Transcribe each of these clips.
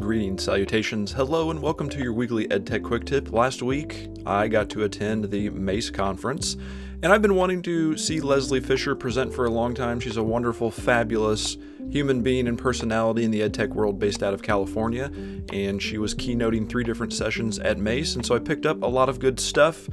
Greetings, salutations, hello, and welcome to your weekly EdTech Quick Tip. Last week, I got to attend the MACE conference, and I've been wanting to see Leslie Fisher present for a long time. She's a wonderful, fabulous human being and personality in the EdTech world based out of California, and she was keynoting 3 different sessions at MACE, and so I picked up a lot of good stuff.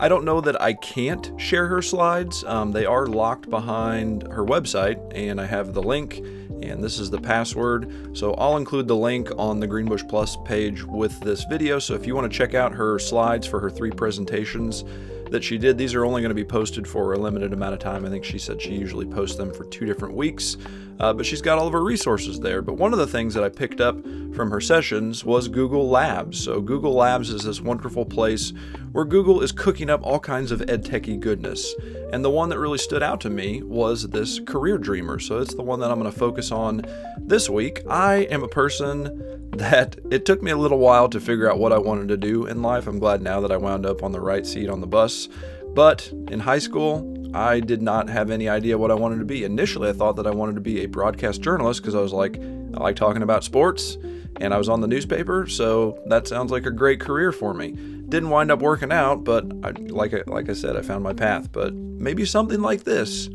I don't know that I can't share her slides. They are locked behind her website, and I have the link, and this is the password. So I'll include the link on the Greenbush Plus page with this video. So if you want to check out her slides for her 3 presentations that she did, these are only going to be posted for a limited amount of time. I think she said she usually posts them for 2 different weeks, but she's got all of her resources there. But one of the things that I picked up from her sessions was Google Labs. So Google Labs is this wonderful place where Google is cooking up all kinds of ed-techy goodness. And the one that really stood out to me was this Career Dreamer. So it's the one that I'm going to focus on this week. I am a person that it took me a little while to figure out what I wanted to do in life. I'm glad now that I wound up on the right seat on the bus. But in high school, I did not have any idea what I wanted to be. Initially, I thought that I wanted to be a broadcast journalist because I was like, I like talking about sports, and I was on the newspaper, so that sounds like a great career for me. Didn't wind up working out, but like I said, I found my path. But maybe something like this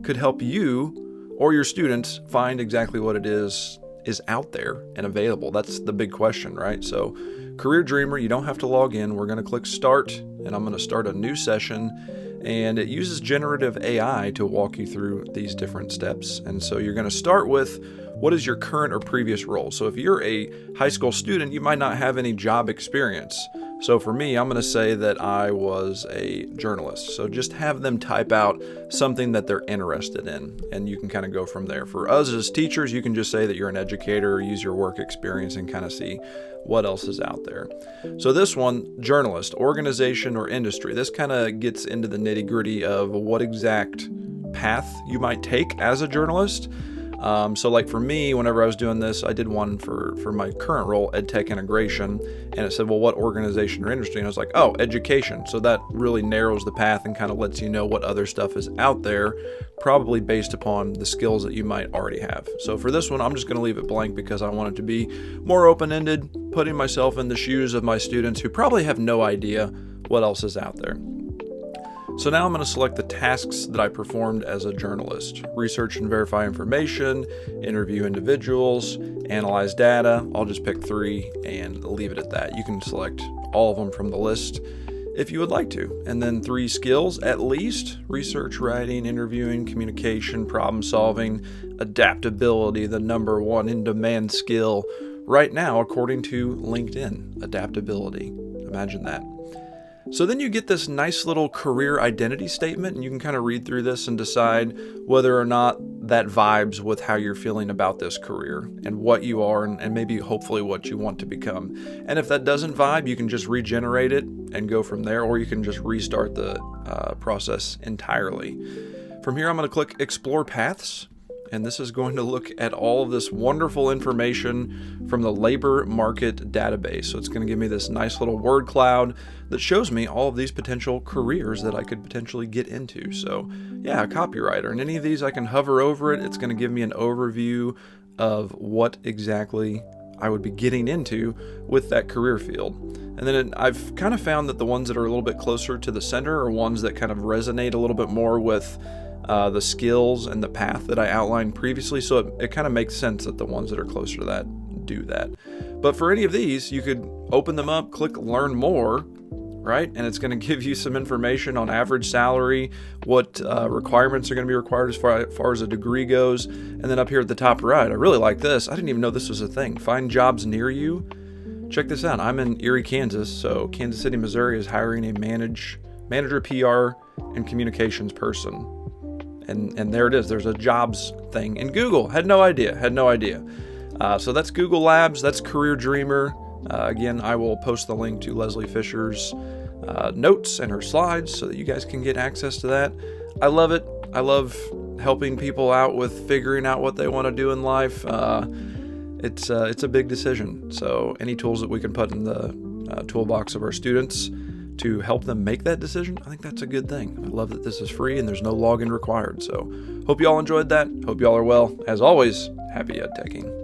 could help you or your students find exactly what it is out there and available. That's the big question, right? So Career Dreamer, you don't have to log in. We're going to click Start, and I'm going to start a new session. And it uses generative AI to walk you through these different steps. And so you're going to start with, what is your current or previous role? So if you're a high school student, you might not have any job experience. So for me, I'm going to say that I was a journalist. So just have them type out something that they're interested in, and you can kind of go from there. For us as teachers, you can just say that you're an educator or use your work experience and kind of see what else is out there. So this one, journalist, organization, or industry. This kind of gets into the nitty-gritty of what exact path you might take as a journalist. So like for me, whenever I was doing this, I did one for my current role, EdTech Integration, and it said, well, what organization or industry? And I was like, oh, education. So that really narrows the path and kind of lets you know what other stuff is out there, probably based upon the skills that you might already have. So for this one, I'm just going to leave it blank because I want it to be more open-ended, putting myself in the shoes of my students who probably have no idea what else is out there. So now I'm going to select the tasks that I performed as a journalist. Research and verify information, interview individuals, analyze data. I'll just pick 3 and leave it at that. You can select all of them from the list if you would like to. And then 3 skills at least: research, writing, interviewing, communication, problem solving, adaptability, the number 1 in-demand skill right now according to LinkedIn. Adaptability. Imagine that. So then you get this nice little career identity statement, and you can kind of read through this and decide whether or not that vibes with how you're feeling about this career and what you are and maybe hopefully what you want to become. And if that doesn't vibe, you can just regenerate it and go from there, or you can just restart the process entirely. From here, I'm going to click Explore Paths. And this is going to look at all of this wonderful information from the labor market database. So it's going to give me this nice little word cloud that shows me all of these potential careers that I could potentially get into. So yeah, a copywriter. And any of these, I can hover over it. It's going to give me an overview of what exactly I would be getting into with that career field. And then I've kind of found that the ones that are a little bit closer to the center are ones that kind of resonate a little bit more with the skills and the path that I outlined previously. So it kind of makes sense that the ones that are closer to that do that. But for any of these, you could open them up, click Learn More, right? And it's going to give you some information on average salary, what requirements are going to be required as far as a degree goes. And then up here at the top right, I really like this. I didn't even know this was a thing. Find jobs near you. Check this out. I'm in Erie, Kansas. So Kansas City, Missouri is hiring a manager, PR, and communications person. And there it is. There's a jobs thing in Google. Had no idea. So that's Google Labs. That's Career Dreamer. Again, I will post the link to Leslie Fisher's notes and her slides so that you guys can get access to that. I love it. I love helping people out with figuring out what they want to do in life. It's a big decision. So any tools that we can put in the toolbox of our students to help them make that decision, I think that's a good thing. I love that this is free and there's no login required. So hope you all enjoyed that. Hope you all are well. As always, happy ed-teching.